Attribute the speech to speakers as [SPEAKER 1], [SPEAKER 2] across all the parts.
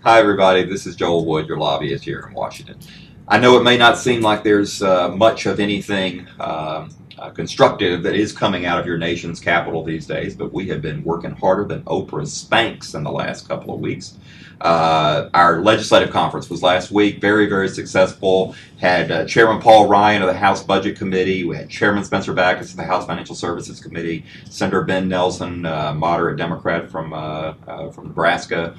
[SPEAKER 1] Hi, everybody. This is Joel Wood, your lobbyist here in Washington. I know it may not seem like there's much of anything constructive that is coming out of your nation's capital these days, but we have been working harder than Oprah's Spanx in the last couple of weeks. Our legislative conference was last week, very, very successful. Had Chairman Paul Ryan of the House Budget Committee. We had Chairman Spencer Backus of the House Financial Services Committee. Senator Ben Nelson, moderate Democrat from Nebraska.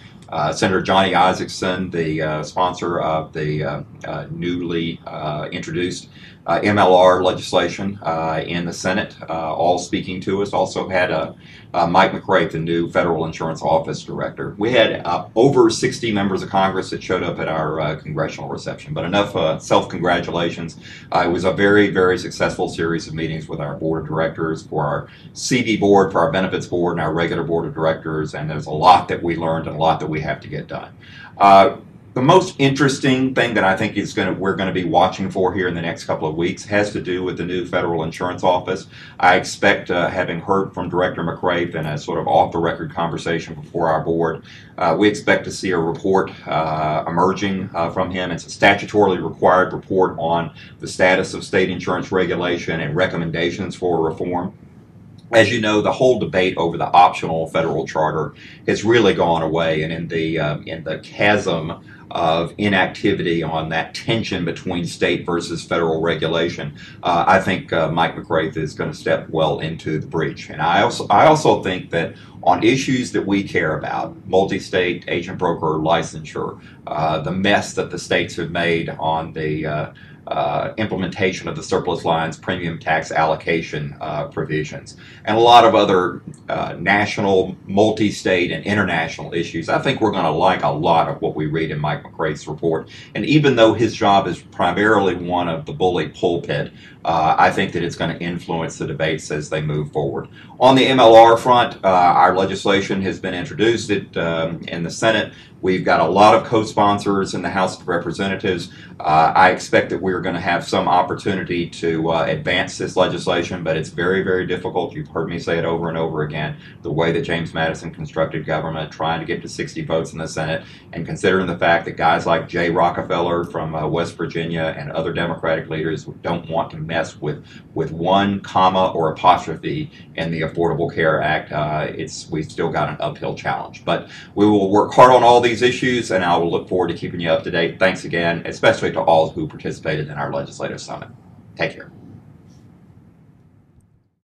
[SPEAKER 1] Senator Johnny Isaacson, the sponsor of the newly introduced MLR legislation in the Senate, all speaking to us. Also had Mike McRae, the new Federal Insurance Office Director. We had over 60 members of Congress that showed up at our congressional reception, but enough self-congratulations. It was a very, very successful series of meetings with our board of directors, for our CD board, for our benefits board, and our regular board of directors, and there's a lot that we learned and a lot that we have to get done. The most interesting thing that I think we're going to be watching for here in the next couple of weeks has to do with the new Federal Insurance Office. I expect, having heard from Director McRae in a sort of off-the-record conversation before our board, we expect to see a report emerging from him. It's a statutorily required report on the status of state insurance regulation and recommendations for reform. As you know, the whole debate over the optional federal charter has really gone away, and in the chasm of inactivity on that tension between state versus federal regulation, I think Mike McRae is going to step well into the breach. And I also think that on issues that we care about, multi-state agent broker licensure, the mess that the states have made on the implementation of the surplus lines premium tax allocation provisions, and a lot of other national, multi-state, and international issues. I think we're going to like a lot of what we read in Mike McRae's report. And even though his job is primarily one of the bully pulpit, I think that it's going to influence the debates as they move forward. On the MLR front, our legislation has been introduced in the Senate. We've got a lot of co-sponsors in the House of Representatives. I expect that we're going to have some opportunity to advance this legislation, but it's very, very difficult. You've heard me say it over and over again. The way that James Madison constructed government, trying to get to 60 votes in the Senate, and considering the fact that guys like Jay Rockefeller from West Virginia and other Democratic leaders don't want to mess with one comma or apostrophe in the Affordable Care Act, we've still got an uphill challenge. But we will work hard on all these issues, and I will look forward to keeping you up to date. Thanks again, especially to all who participated in our legislative summit. Take care.